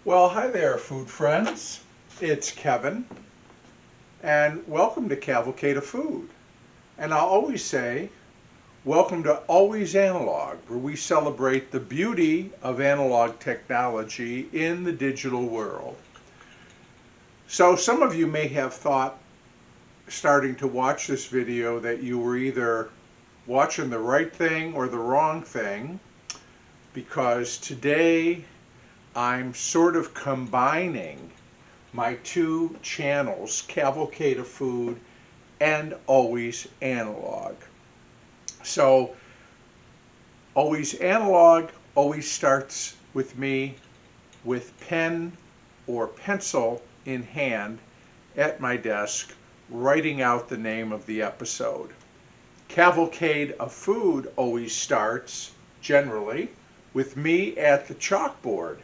Well, hi there, food friends. It's Kevin, and welcome to Cavalcade of Food. And I'll always say, welcome to Always Analog, where we celebrate the beauty of analog technology in the digital world. So some of you may have thought, starting to watch this video, that you were either watching the right thing or the wrong thing, because today I'm sort of combining my two channels, Cavalcade of Food and Always Analog. So Always Analog always starts with me with pen or pencil in hand at my desk, writing out the name of the episode. Cavalcade of Food always starts, generally, with me at the chalkboard,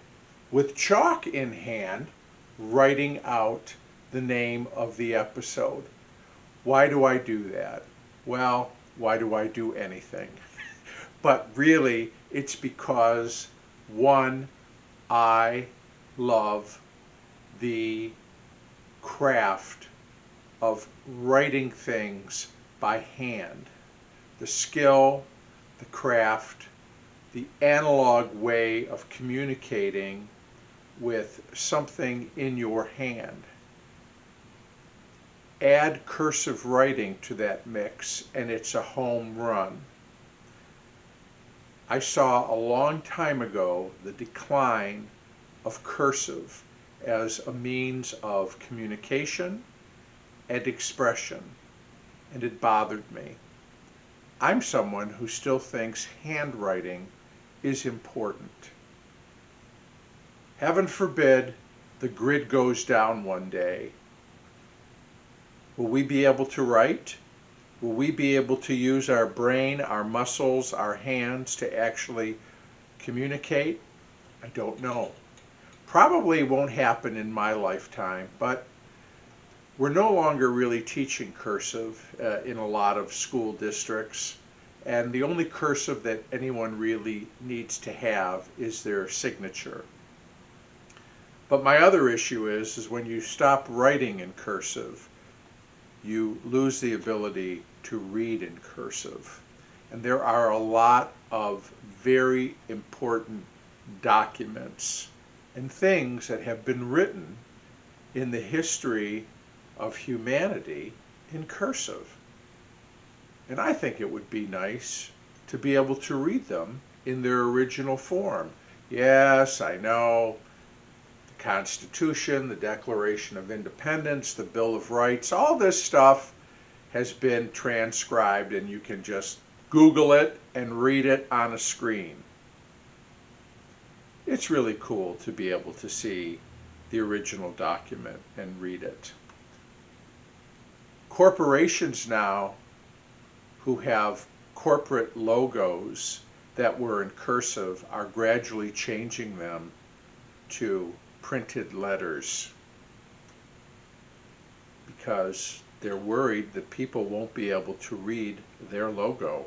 with chalk in hand, writing out the name of the episode. Why do I do that? Well, why do I do anything? But really, it's because, one, I love the craft of writing things by hand. The skill, the craft, the analog way of communicating with something in your hand. Add cursive writing to that mix and it's a home run. I saw a long time ago the decline of cursive as a means of communication and expression, and it bothered me. I'm someone who still thinks handwriting is important. Heaven forbid the grid goes down one day. Will we be able to write? Will we be able to use our brain, our muscles, our hands to actually communicate? I don't know. Probably won't happen in my lifetime, but we're no longer really teaching cursive in a lot of school districts, and the only cursive that anyone really needs to have is their signature. But my other issue is when you stop writing in cursive, you lose the ability to read in cursive. And there are a lot of very important documents and things that have been written in the history of humanity in cursive. And I think it would be nice to be able to read them in their original form. Yes, I know, the Constitution, the Declaration of Independence, the Bill of Rights, all this stuff has been transcribed and you can just Google it and read it on a screen. It's really cool to be able to see the original document and read it. Corporations now who have corporate logos that were in cursive are gradually changing them to printed letters because they're worried that people won't be able to read their logo.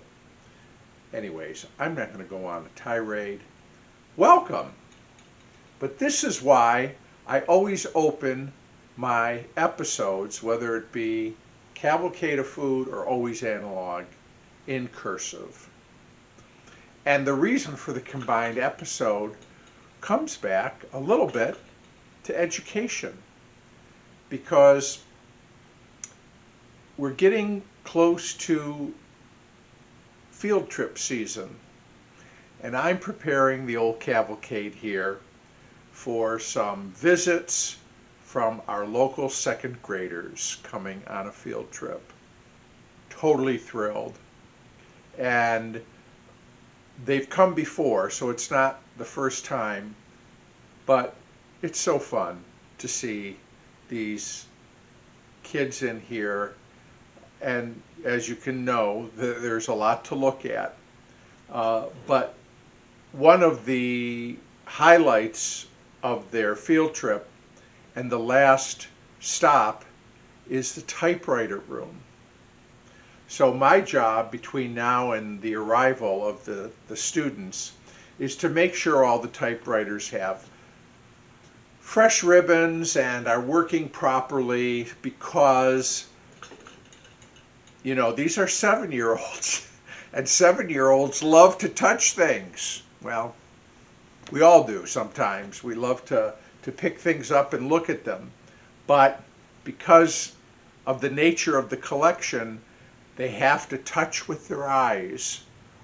Anyways, I'm not going to go on a tirade. Welcome! But this is why I always open my episodes, whether it be Cavalcade of Food or Always Analog, in cursive. And the reason for the combined episode comes back a little bit to education, because we're getting close to field trip season, and I'm preparing the old Cavalcade here for some visits from our local second graders coming on a field trip. Totally thrilled. And they've come before, so it's not the first time, but it's so fun to see these kids in here. And as you can know, there's a lot to look at. But one of the highlights of their field trip and the last stop is the typewriter room. So my job between now and the arrival of the students is to make sure all the typewriters have fresh ribbons and are working properly because, you know, these are 7-year-olds and 7-year-olds love to touch things. Well, we all do sometimes. We love to pick things up and look at them. But because of the nature of the collection, they have to touch with their eyes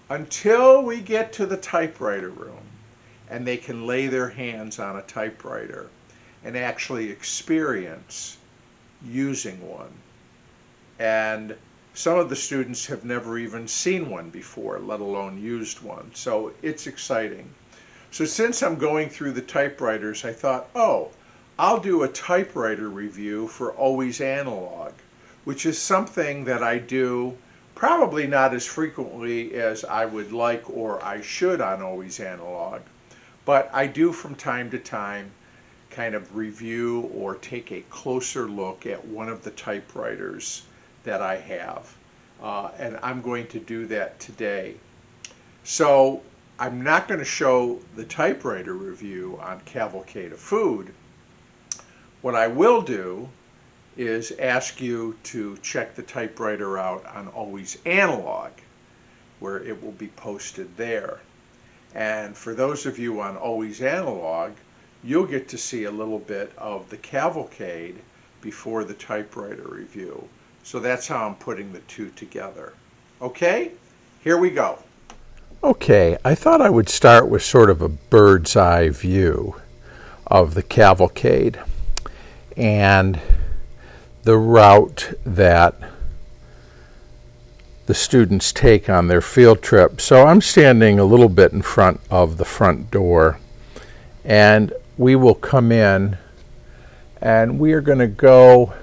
until we get to the typewriter room and they can lay their hands on a typewriter and actually experience using one. And some of the students have never even seen one before, let alone used one. So it's exciting. So since I'm going through the typewriters, I thought, oh, I'll do a typewriter review for Always Analog, which is something that I do probably not as frequently as I would like or I should on Always Analog, but I do from time to time kind of review or take a closer look at one of the typewriters that I have. And I'm going to do that today. So I'm not going to show the typewriter review on Cavalcade of Food. What I will do is ask you to check the typewriter out on Always Analog, where it will be posted there. And for those of you on Always Analog, you'll get to see a little bit of the Cavalcade before the typewriter review. So that's how I'm putting the two together. Okay, here we go. Okay, I thought I would start with sort of a bird's eye view of the Cavalcade and the route that the students take on their field trip. So I'm standing a little bit in front of the front door, and we will come in and we are going to go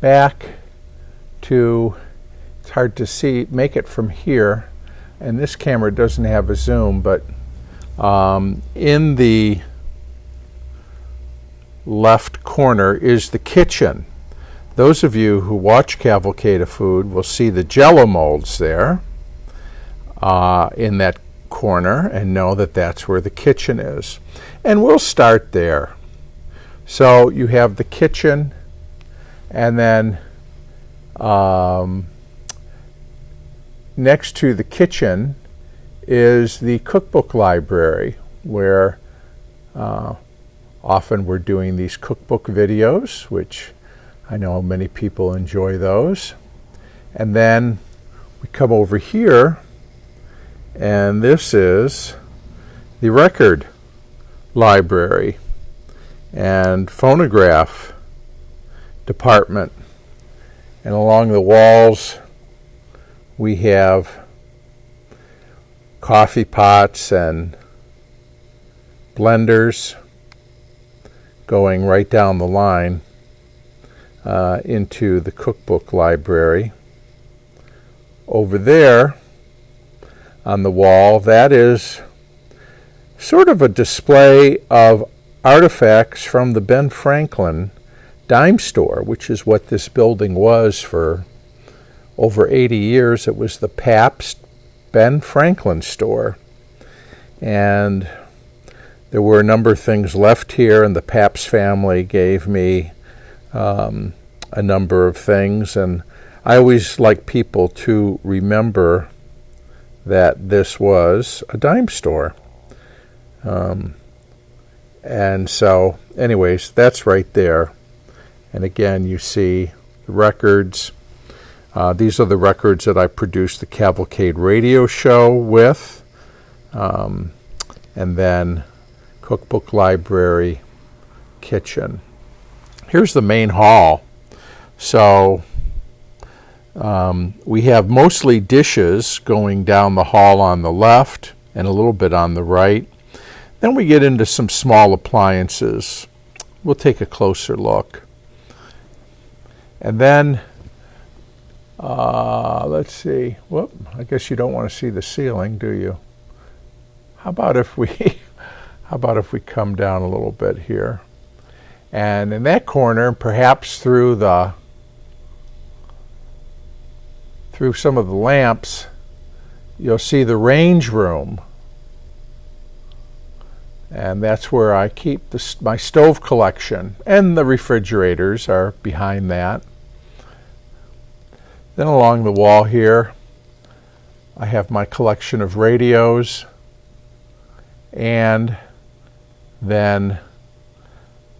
back to, it's hard to see, make it from here, and this camera doesn't have a zoom, but in the left corner is the kitchen. Those of you who watch Cavalcade of Food will see the Jell-O molds there in that corner and know that that's where the kitchen is. And we'll start there. So you have the kitchen, and then next to the kitchen is the cookbook library, where often we're doing these cookbook videos, which I know many people enjoy those. And then we come over here, and this is the record library and phonograph department. And along the walls we have coffee pots and blenders going right down the line into the cookbook library. Over there on the wall, that is sort of a display of artifacts from the Ben Franklin dime store, which is what this building was for over 80 years. It was the Pabst Ben Franklin store. And there were a number of things left here, and the Pabst family gave me a number of things, and I always like people to remember that this was a dime store. And so, anyways, that's right there. And again, you see the records. These are the records that I produced the Cavalcade radio show with. And then cookbook library, kitchen. Here's the main hall. So we have mostly dishes going down the hall on the left and a little bit on the right. Then we get into some small appliances. We'll take a closer look. And then, let's see. Whoop, I guess you don't want to see the ceiling, do you? How about if we come down a little bit here? And in that corner, perhaps through some of the lamps, you'll see the range room. And that's where I keep my stove collection, and the refrigerators are behind that. Then along the wall here, I have my collection of radios, and then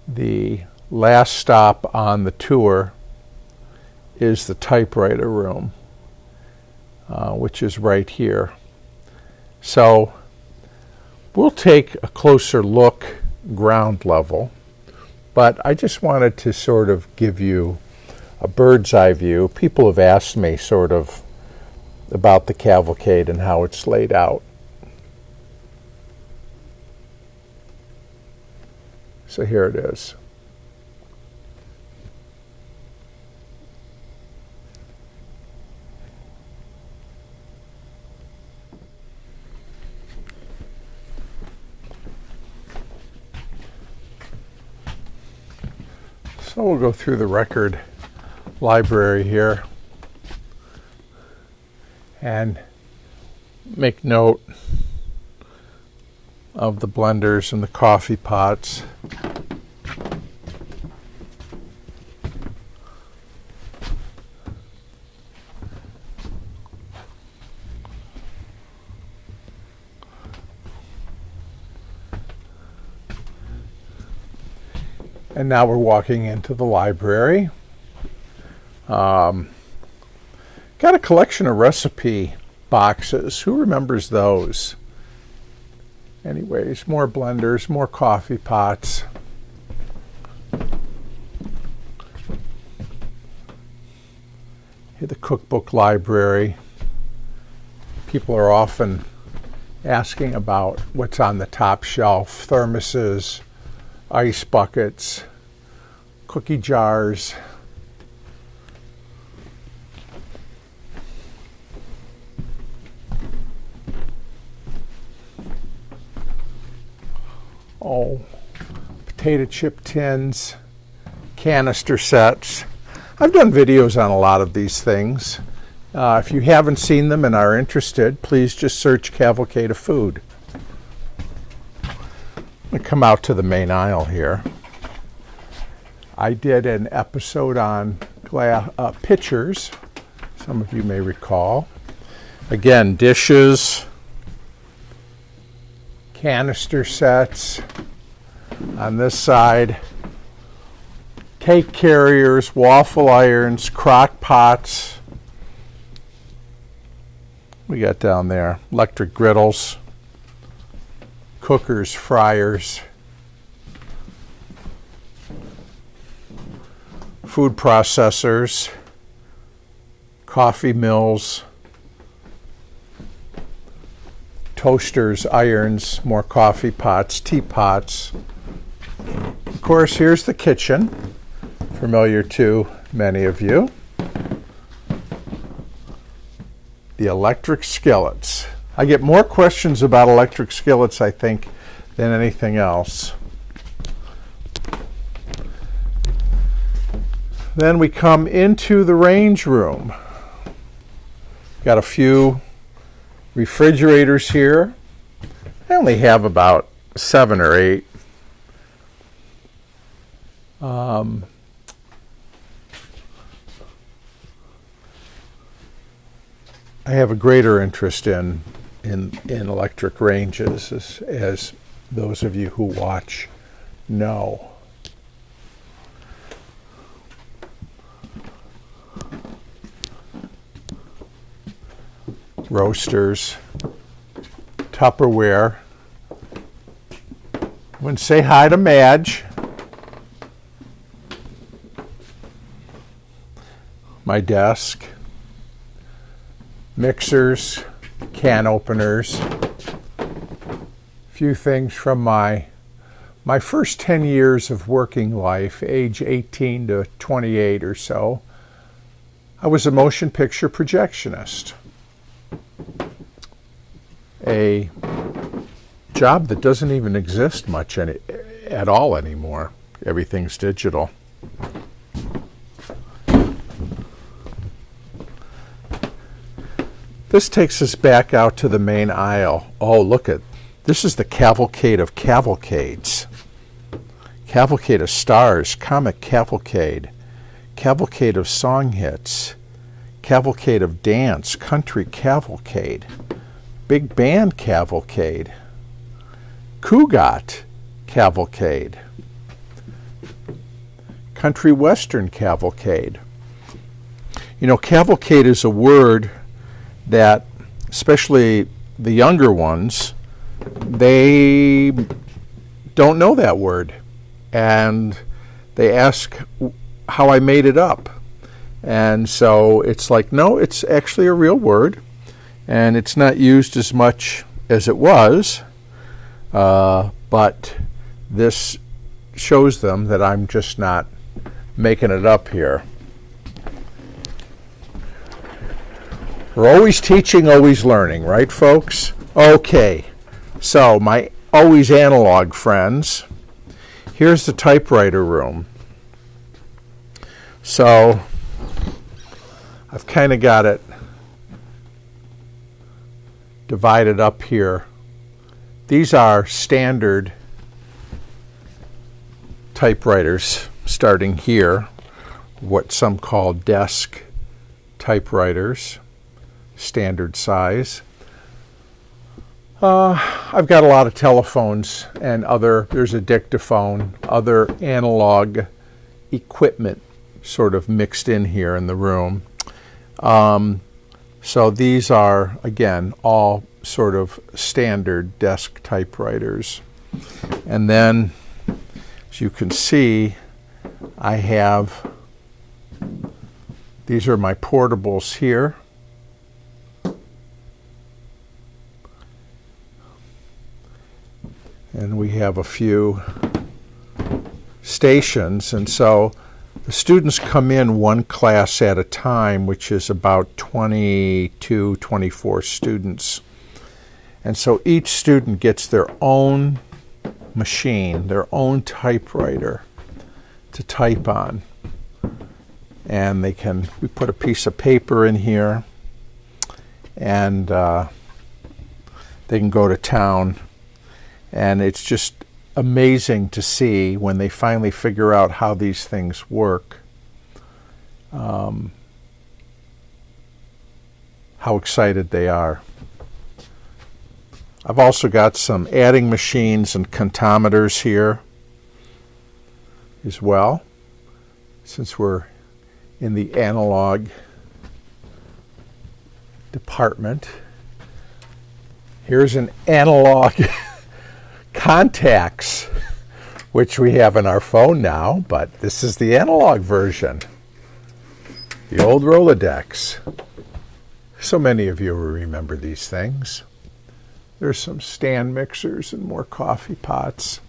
the last stop on the tour is the typewriter room, which is right here. So we'll take a closer look ground level, but I just wanted to sort of give you a bird's eye view. People have asked me sort of about the Cavalcade and how it's laid out. So here it is. So we'll go through the record library here and make note of the blenders and the coffee pots. And now we're walking into the library. Got a collection of recipe boxes. Who remembers those? Anyways, more blenders, more coffee pots. Here, the cookbook library. People are often asking about what's on the top shelf: thermoses, ice buckets, cookie jars. Oh, potato chip tins, canister sets. I've done videos on a lot of these things. If you haven't seen them and are interested, please just search Cavalcade of Food. We come out to the main aisle here. I did an episode on pitchers, some of you may recall. Again, dishes, canister sets. On this side, cake carriers, waffle irons, crock pots. We got down there electric griddles, cookers, fryers, food processors, coffee mills, toasters, irons, more coffee pots, teapots. Of course, here's the kitchen, familiar to many of you. The electric skillets. I get more questions about electric skillets, I think, than anything else. Then we come into the range room. Got a few refrigerators here. I only have about 7 or 8. I have a greater interest in electric ranges, as those of you who watch know. Roasters, Tupperware. I want to say hi to Madge. My desk. Mixers, can openers. A few things from my first 10 years of working life, age 18 to 28 or so. I was a motion picture projectionist. A job that doesn't even exist much at all anymore. Everything's digital. This takes us back out to the main aisle. Oh, look at This is the Cavalcade of Cavalcades. Cavalcade of Stars, Comic Cavalcade. Cavalcade of Song Hits. Cavalcade of Dance, Country Cavalcade. Big Band Cavalcade. Cougat Cavalcade. Country Western Cavalcade. You know, cavalcade is a word that, especially the younger ones, they don't know that word. And they ask how I made it up. And so it's like, no, it's actually a real word. And it's not used as much as it was. But this shows them that I'm just not making it up here. We're always teaching, always learning, right, folks? Okay, so my always analog friends, here's the typewriter room. So I've kind of got it divided up here. These are standard typewriters starting here, what some call desk typewriters, standard size. I've got a lot of telephones and there's a dictaphone, other analog equipment sort of mixed in here in the room. So these are, again, all sort of standard desk typewriters. And then, as you can see, I have, these are my portables here. And we have a few stations, and so the students come in one class at a time, which is about 22, 24 students. And so each student gets their own machine, their own typewriter to type on. And we put a piece of paper in here, and they can go to town. And it's just amazing to see when they finally figure out how these things work, how excited they are. I've also got some adding machines and contometers here as well, since we're in the analog department. Here's an analog contacts, which we have in our phone now, but this is the analog version, the old Rolodex. So many of you will remember these things. There's some stand mixers and more coffee pots.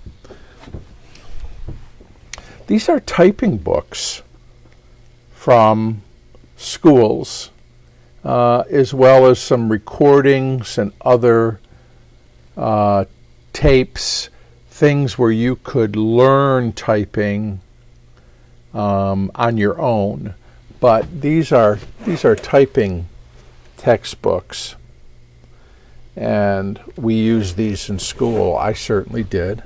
These are typing books from schools, as well as some recordings and other tapes, things where you could learn typing on your own. But these are typing textbooks, and we use these in school. I certainly did.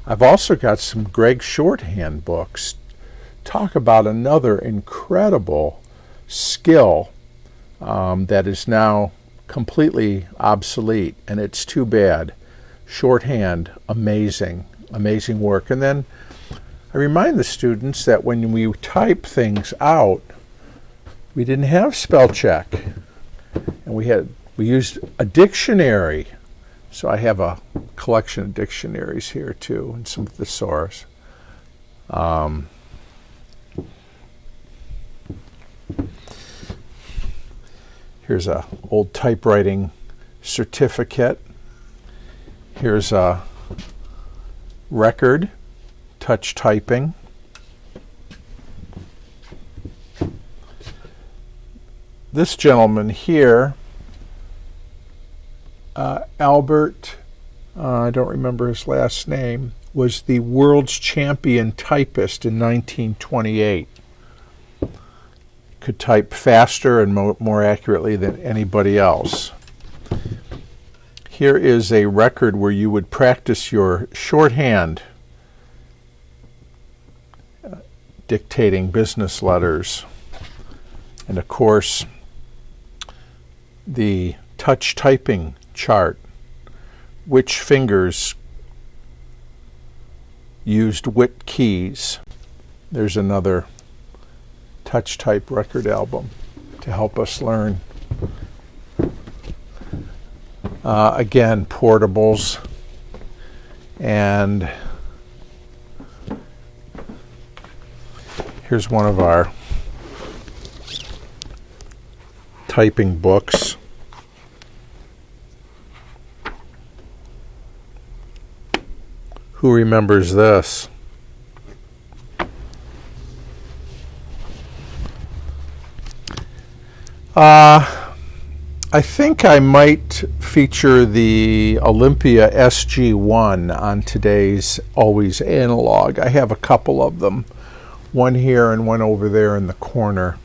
I've also got some Greg shorthand books. Talk about another incredible skill that is now completely obsolete, and it's too bad. Shorthand, amazing work. And then I remind the students that when we type things out, we didn't have spell check, and we used a dictionary. So I have a collection of dictionaries here too, and some thesaurus. Here's a old typewriting certificate. Here's a record, touch typing. This gentleman here, Albert, I don't remember his last name, was the world's champion typist in 1928. Could type faster and more accurately than anybody else. Here is a record where you would practice your shorthand dictating business letters. And of course, the touch typing chart, which fingers used which keys. There's another touch type record album to help us learn. Again, portables, and here's one of our typing books. Who remembers this? I think I might feature the Olympia SG1 on today's Always Analog. I have a couple of them, one here and one over there in the corner.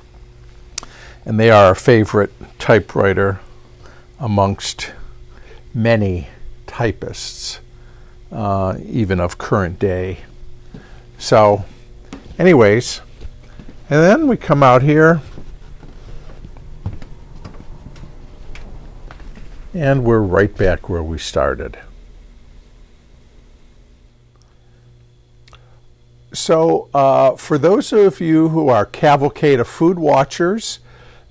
And they are a favorite typewriter amongst many typists, even of current day. So, anyways, and then we come out here and we're right back where we started. So, for those of you who are Cavalcade of Food watchers,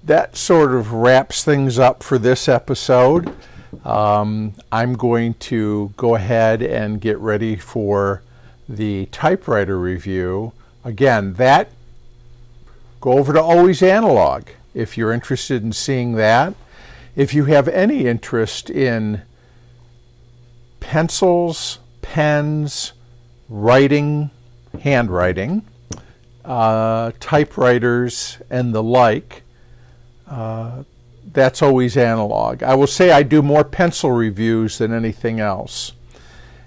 that sort of wraps things up for this episode. I'm going to go ahead and get ready for the typewriter review. Again, go over to Always Analog if you're interested in seeing that. If you have any interest in pencils, pens, writing, handwriting, typewriters, and the like, that's Always Analog. I will say I do more pencil reviews than anything else.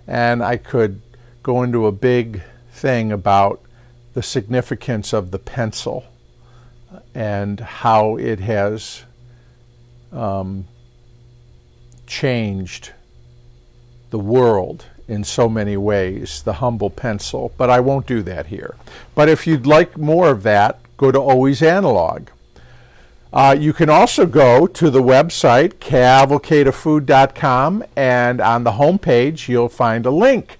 And I could go into a big thing about the significance of the pencil and how it has changed the world in so many ways, the humble pencil, but I won't do that here. But if you'd like more of that, go to Always Analog. You can also go to the website, cavalcadeoffood.com, and on the homepage you'll find a link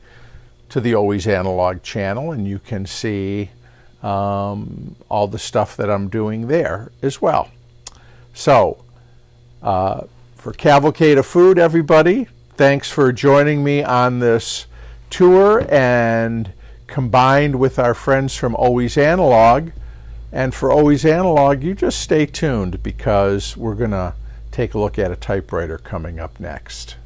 to the Always Analog channel, and you can see all the stuff that I'm doing there as well. So, for Cavalcade of Food, everybody, thanks for joining me on this tour, and combined with our friends from Always Analog. And for Always Analog, you just stay tuned because we're going to take a look at a typewriter coming up next.